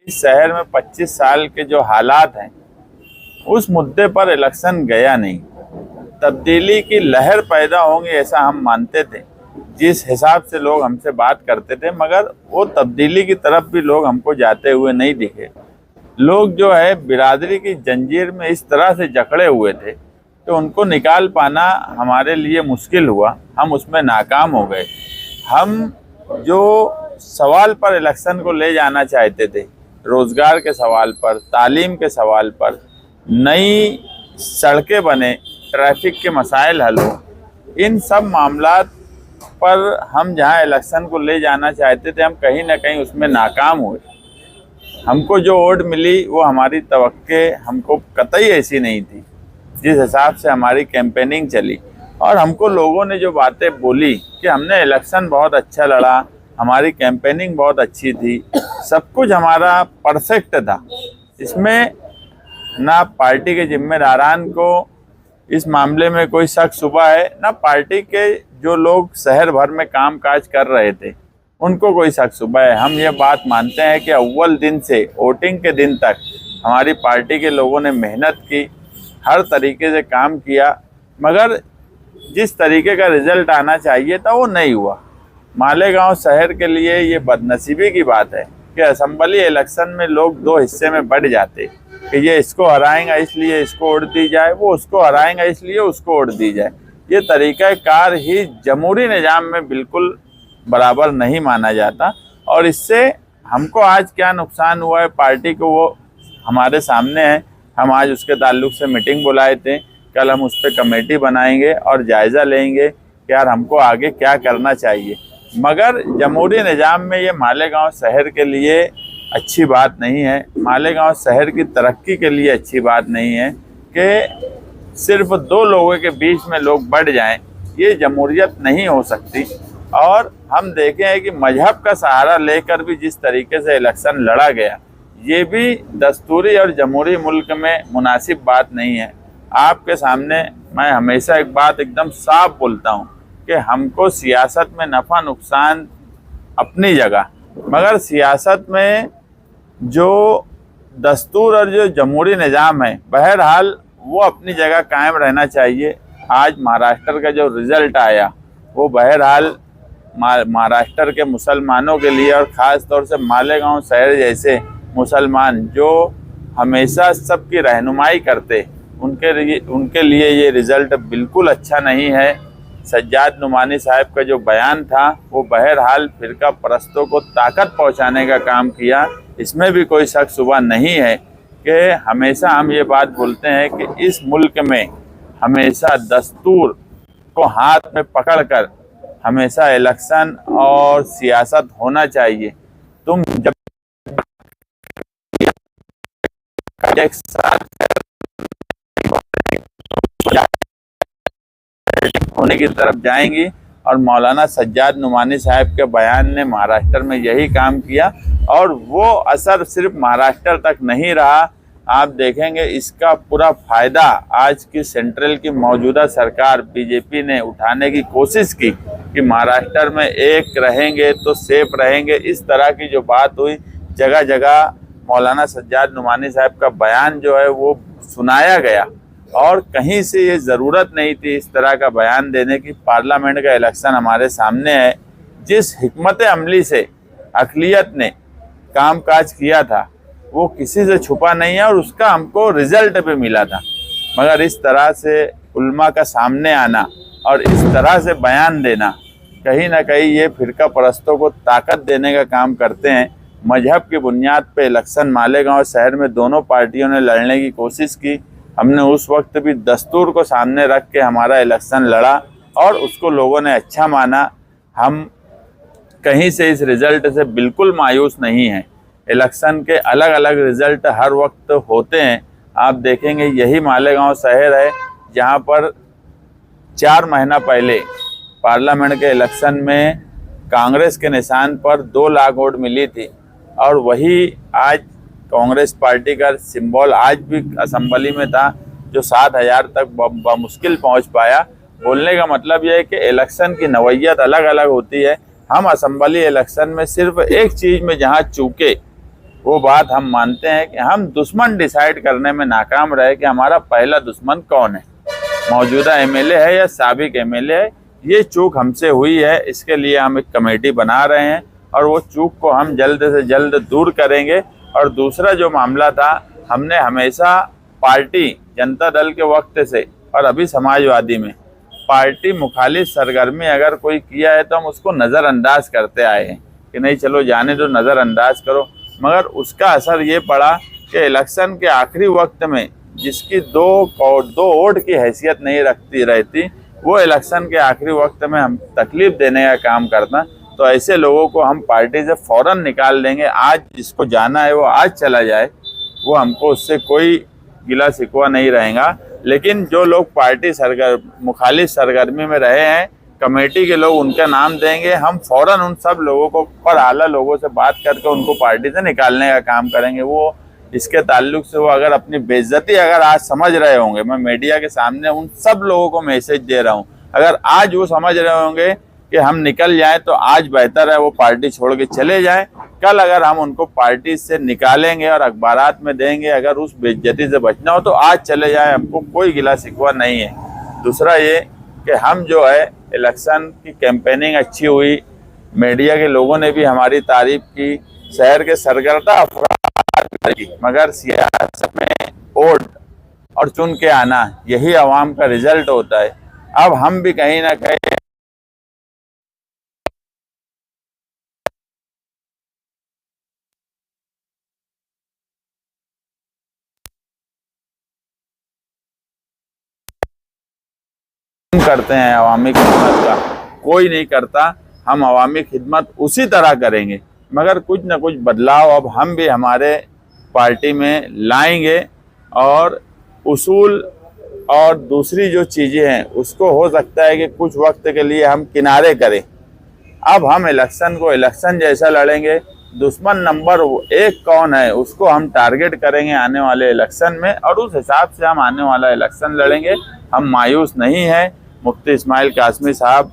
इस शहर में 25 साल के जो हालात हैं उस मुद्दे पर इलेक्शन गया नहीं। तब्दीली की लहर पैदा होंगी ऐसा हम मानते थे, जिस हिसाब से लोग हमसे बात करते थे, मगर वो तब्दीली की तरफ भी लोग हमको जाते हुए नहीं दिखे। लोग जो है बिरादरी की जंजीर में इस तरह से जकड़े हुए थे कि उनको निकाल पाना हमारे लिए मुश्किल हुआ। हम उसमें नाकाम हो गए। हम जो सवाल पर इलेक्शन को ले जाना चाहते थे, रोजगार के सवाल पर, तालीम के सवाल पर, नई सड़कें बने, ट्रैफिक के मसाइल हल हो, इन सब मामलात पर हम जहां इलेक्शन को ले जाना चाहते थे, हम कहीं ना कहीं उसमें नाकाम हुए। हमको जो वोट मिली वो हमारी तवक्के हमको कतई ऐसी नहीं थी जिस हिसाब से हमारी कैंपेनिंग चली। और हमको लोगों ने जो बातें बोली कि हमने इलेक्शन बहुत अच्छा लड़ा, हमारी कैंपेनिंग बहुत अच्छी थी, सब कुछ हमारा परफेक्ट था, इसमें ना पार्टी के जिम्मेदारान को इस मामले में कोई शक शुबा है, ना पार्टी के जो लोग शहर भर में काम काज कर रहे थे उनको कोई शक शुबा है। हम ये बात मानते हैं कि अव्वल दिन से वोटिंग के दिन तक हमारी पार्टी के लोगों ने मेहनत की, हर तरीके से काम किया, मगर जिस तरीके का रिजल्ट आना चाहिए था वो नहीं हुआ। मालेगांव शहर के लिए ये बदनसीबी की बात है कि असेंबली इलेक्शन में लोग दो हिस्से में बढ़ जाते कि ये इसको हराएंगा इसलिए इसको वोट दी जाए, वो उसको हराएंगा इसलिए उसको वोट दी जाए। ये तरीक़ाकार ही जमहूरी निज़ाम में बिल्कुल बराबर नहीं माना जाता। और इससे हमको आज क्या नुकसान हुआ है, पार्टी को वो हमारे सामने है। हम आज उसके ताल्लुक से मीटिंग बुलाए थे, कल हम उस पर कमेटी बनाएंगे और जायज़ा लेंगे कि यार हमको आगे क्या करना चाहिए। मगर जमहूरी निज़ाम में ये मालेगांव शहर के लिए अच्छी बात नहीं है, मालेगांव शहर की तरक्की के लिए अच्छी बात नहीं है कि सिर्फ दो लोगों के बीच में लोग बढ़ जाएं। ये जमहूरियत नहीं हो सकती। और हम देखे हैं कि मजहब का सहारा लेकर भी जिस तरीके से इलेक्शन लड़ा गया, ये भी दस्तूरी और जमहूरी मुल्क में मुनासिब बात नहीं है। आपके सामने मैं हमेशा एक बात एकदम साफ बोलता हूँ कि हमको सियासत में नफ़ा नुकसान अपनी जगह, मगर सियासत में जो दस्तूर और जो जमहूरी निज़ाम है बहरहाल वो अपनी जगह कायम रहना चाहिए। आज महाराष्ट्र का जो रिज़ल्ट आया वो बहरहाल महाराष्ट्र के मुसलमानों के लिए और ख़ास तौर से मालेगांव शहर जैसे मुसलमान जो हमेशा सबकी रहनुमाई करते, उनके लिए ये रिज़ल्ट बिल्कुल अच्छा नहीं है। सज्जाद नुमानी साहब का जो बयान था वो बहरहाल फ़िरका परस्तों को ताकत पहुंचाने का काम किया। इसमें भी कोई शक शुबा नहीं है कि हमेशा हम ये बात बोलते हैं कि इस मुल्क में हमेशा दस्तूर को हाथ में पकड़कर हमेशा इलेक्शन और सियासत होना चाहिए। तुम जब एक साथ होने की तरफ जाएंगी, और मौलाना सज्जाद नुमानी साहब के बयान ने महाराष्ट्र में यही काम किया और वो असर सिर्फ महाराष्ट्र तक नहीं रहा। आप देखेंगे इसका पूरा फ़ायदा आज की सेंट्रल की मौजूदा सरकार बीजेपी ने उठाने की कोशिश की कि महाराष्ट्र में एक रहेंगे तो सेफ रहेंगे। इस तरह की जो बात हुई, जगह जगह मौलाना सज्जाद नुमानी साहब का बयान जो है वो सुनाया गया, और कहीं से ये ज़रूरत नहीं थी इस तरह का बयान देने की। पार्लियामेंट का इलेक्शन हमारे सामने है, जिस हिकमत अमली से अक़लियत ने काम काज किया था वो किसी से छुपा नहीं है और उसका हमको रिज़ल्ट भी मिला था। मगर इस तरह से उल्मा का सामने आना और इस तरह से बयान देना, कहीं ना कहीं ये फ़िरका परस्तों को ताकत देने का काम करते हैं। मजहब की बुनियाद पे इलेक्शन मालेगांव शहर में दोनों पार्टियों ने लड़ने की कोशिश की। हमने उस वक्त भी दस्तूर को सामने रख के हमारा इलेक्शन लड़ा और उसको लोगों ने अच्छा माना। हम कहीं से इस रिज़ल्ट से बिल्कुल मायूस नहीं हैं। इलेक्शन के अलग अलग रिज़ल्ट हर वक्त होते हैं। आप देखेंगे यही मालेगांव शहर है जहां पर 4 महीना पहले पार्लियामेंट के इलेक्शन में कांग्रेस के निशान पर 2 लाख वोट मिली थी, और वही आज कांग्रेस पार्टी का सिंबल आज भी असेंबली में था जो 7,000 तक बमुश्किल पहुंच पाया। बोलने का मतलब यह है कि इलेक्शन की नौइयत अलग अलग होती है। हम असेंबली इलेक्शन में सिर्फ एक चीज़ में जहां चूके वो बात हम मानते हैं कि हम दुश्मन डिसाइड करने में नाकाम रहे कि हमारा पहला दुश्मन कौन है, मौजूदा एमएलए है या साबिक एमएलए है। ये चूक हमसे हुई है, इसके लिए हम एक कमेटी बना रहे हैं और वो चूक को हम जल्द से जल्द दूर करेंगे। और दूसरा जो मामला था, हमने हमेशा पार्टी जनता दल के वक्त से और अभी समाजवादी में पार्टी मुखालिफ सरगर्मी अगर कोई किया है तो हम उसको नज़रअंदाज करते आए हैं कि नहीं चलो जाने दो, नज़रअंदाज करो। मगर उसका असर ये पड़ा कि इलेक्शन के आखिरी वक्त में जिसकी दो वोट की हैसियत नहीं रहती, वो इलेक्शन के आखिरी वक्त में हम तकलीफ देने का काम करता। तो ऐसे लोगों को हम पार्टी से फ़ौरन निकाल देंगे। आज जिसको जाना है वो आज चला जाए, वो हमको उससे कोई गिला शिकवा नहीं रहेगा। लेकिन जो लोग पार्टी मुखालिफ सरगर्मी में रहे हैं, कमेटी के लोग उनका नाम देंगे। हम फ़ौरन उन सब लोगों को पर आला लोगों से बात करके उनको पार्टी से निकालने का काम करेंगे। वो इसके ताल्लुक से वो अगर अपनी बेइज्जती अगर आज समझ रहे होंगे, मैं मीडिया के सामने उन सब लोगों को मैसेज दे रहा हूँ, अगर आज वो समझ रहे होंगे कि हम निकल जाएं तो आज बेहतर है वो पार्टी छोड़ के चले जाएं। कल अगर हम उनको पार्टी से निकालेंगे और अखबारात में देंगे, अगर उस बेइज्जती से बचना हो तो आज चले जाएं, हमको कोई गिला शिकवा नहीं है। दूसरा ये कि हम जो है इलेक्शन की कैंपेनिंग अच्छी हुई, मीडिया के लोगों ने भी हमारी तारीफ की, शहर के सरगर्दा अफराद की, मगर सियासत में वोट और चुन के आना यही आवाम का रिजल्ट होता है। अब हम भी कहीं ना कहीं करते हैं अवामी खिदमत का, कोई नहीं करता। हम अवामी खिदमत उसी तरह करेंगे, मगर कुछ न कुछ बदलाव अब हम भी हमारे पार्टी में लाएंगे। और उसूल और दूसरी जो चीज़ें हैं उसको हो सकता है कि कुछ वक्त के लिए हम किनारे करें। अब हम इलेक्शन को इलेक्शन जैसा लड़ेंगे। दुश्मन नंबर 1 कौन है उसको हम टारगेट करेंगे आने वाले इलेक्शन में, और उस हिसाब से हम आने वाला इलेक्शन लड़ेंगे। हम मायूस नहीं हैं। मुफ्ती इस्माइल कासमी साहब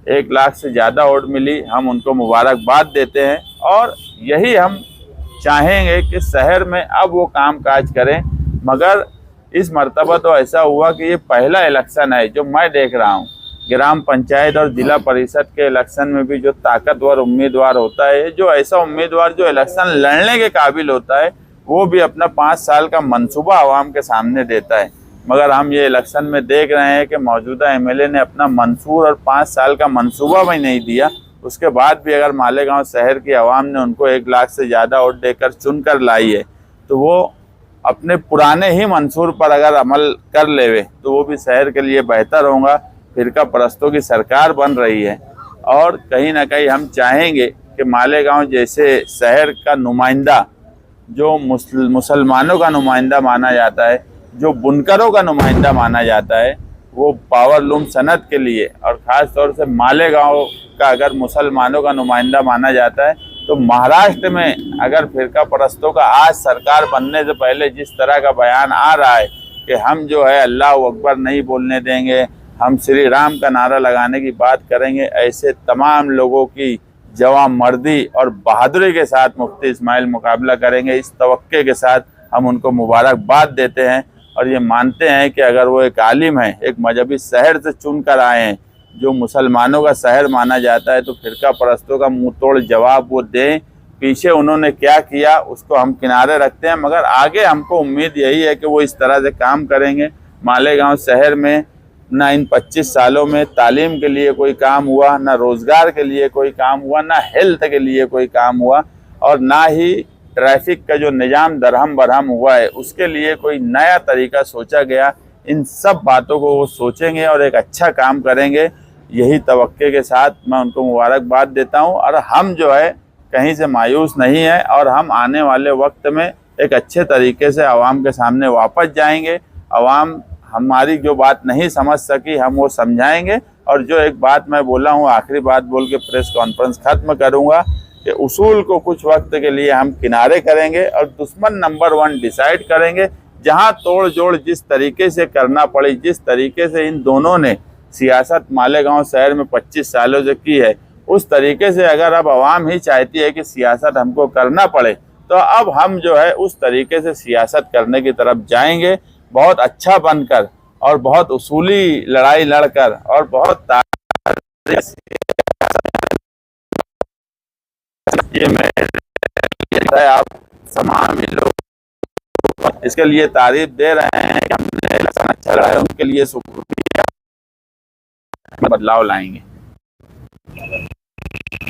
1 लाख से ज़्यादा वोट मिली, हम उनको मुबारकबाद देते हैं और यही हम चाहेंगे कि शहर में अब वो काम काज करें। मगर इस मर्तबा तो ऐसा हुआ कि ये पहला इलेक्शन है जो मैं देख रहा हूँ। ग्राम पंचायत और जिला परिषद के इलेक्शन में भी जो ताकतवर उम्मीदवार होता है, जो ऐसा उम्मीदवार जो इलेक्शन लड़ने के काबिल होता है, वो भी अपना 5 साल का मंसूबा आवाम के सामने देता है। मगर हम ये इलेक्शन में देख रहे हैं कि मौजूदा एमएलए ने अपना मंसूर और 5 साल का मंसूबा भी नहीं दिया। उसके बाद भी अगर मालेगांव शहर की आवाम ने उनको 1 लाख से ज़्यादा वोट देकर चुनकर लाई है, तो वो अपने पुराने ही मंसूर पर अगर अमल कर लेवे तो वो भी शहर के लिए बेहतर होगा। फिरका परस्तों की सरकार बन रही है और कहीं ना कहीं हम चाहेंगे कि मालेगांव जैसे शहर का नुमाइंदा, जो मुसलमानों का नुमाइंदा माना जाता है, जो बुनकरों का नुमाइंदा माना जाता है, वो पावरलूम सनत के लिए और ख़ास तौर से मालेगांव का अगर मुसलमानों का नुमाइंदा माना जाता है, तो महाराष्ट्र में अगर फिरका परस्तों का आज सरकार बनने से पहले जिस तरह का बयान आ रहा है कि हम जो है अल्लाह अकबर नहीं बोलने देंगे, हम श्री राम का नारा लगाने की बात करेंगे, ऐसे तमाम लोगों की जवान मर्दी और बहादुरी के साथ मुफ्ती इस्माइल मुकाबला करेंगे। इस तवक्के के साथ हम उनको मुबारकबाद देते हैं और ये मानते हैं कि अगर वो एक आलिम है, एक मजहबी शहर से चुन कर आए हैं जो मुसलमानों का शहर माना जाता है, तो फिरका परस्तों का मुंह तोड़ जवाब वो दें। पीछे उन्होंने क्या किया उसको हम किनारे रखते हैं, मगर आगे हमको उम्मीद यही है कि वो इस तरह से काम करेंगे। मालेगांव शहर में ना इन 25 सालों में तालीम के लिए कोई काम हुआ, ना रोज़गार के लिए कोई काम हुआ, ना हेल्थ के लिए कोई काम हुआ, और ना ही ट्रैफिक का जो निज़ाम दरहम बरहम हुआ है उसके लिए कोई नया तरीका सोचा गया। इन सब बातों को वो सोचेंगे और एक अच्छा काम करेंगे। यही तवक्के के साथ मैं उनको मुबारकबाद देता हूँ और हम जो है कहीं से मायूस नहीं है और हम आने वाले वक्त में एक अच्छे तरीके से आवाम के सामने वापस जाएंगे। आवाम हमारी जो बात नहीं समझ सकी हम वो समझाएंगे। और जो एक बात मैं बोला हूँ, आखिरी बात बोल के प्रेस कॉन्फ्रेंस ख़त्म करूँगा कि उसूल को कुछ वक्त के लिए हम किनारे करेंगे और दुश्मन नंबर 1 डिसाइड करेंगे। जहाँ तोड़ जोड़ जिस तरीके से करना पड़ी, जिस तरीके से इन दोनों ने सियासत मालेगांव शहर में 25 सालों से की है, उस तरीके से अगर अब आवाम ही चाहती है कि सियासत हमको करना पड़े, तो अब हम जो है उस तरीके से सियासत करने की तरफ जाएंगे, बहुत अच्छा बनकर और बहुत उसूली लड़ाई लड़कर और बहुत ये मैं आप तमाम लोग इसके लिए तारीफ दे रहे हैं कि हमने इलेक्शन अच्छा लड़ा है, उनके लिए शुक्रिया, बदलाव लाएंगे।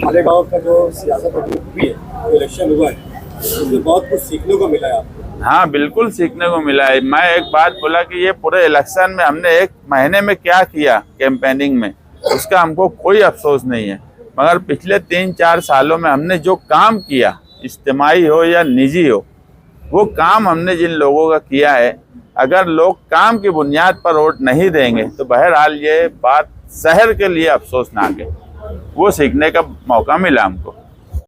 मालेगांव का जो सियासत हुई है, जो इलेक्शन हुआ है, उसमें बहुत कुछ सीखने को मिला है आपको। हाँ, बिल्कुल सीखने को मिला है। मैं एक बात बोला कि ये पूरे इलेक्शन में हमने 1 महीने में क्या किया कैंपेनिंग में, उसका हमको कोई अफसोस नहीं है, मगर पिछले 3-4 सालों में हमने जो काम किया, इज्तिमाई हो या निजी हो, वो काम हमने जिन लोगों का किया है, अगर लोग काम की बुनियाद पर वोट नहीं देंगे तो बहरहाल ये बात शहर के लिए अफसोसनाक है। वो सीखने का मौका मिला हमको।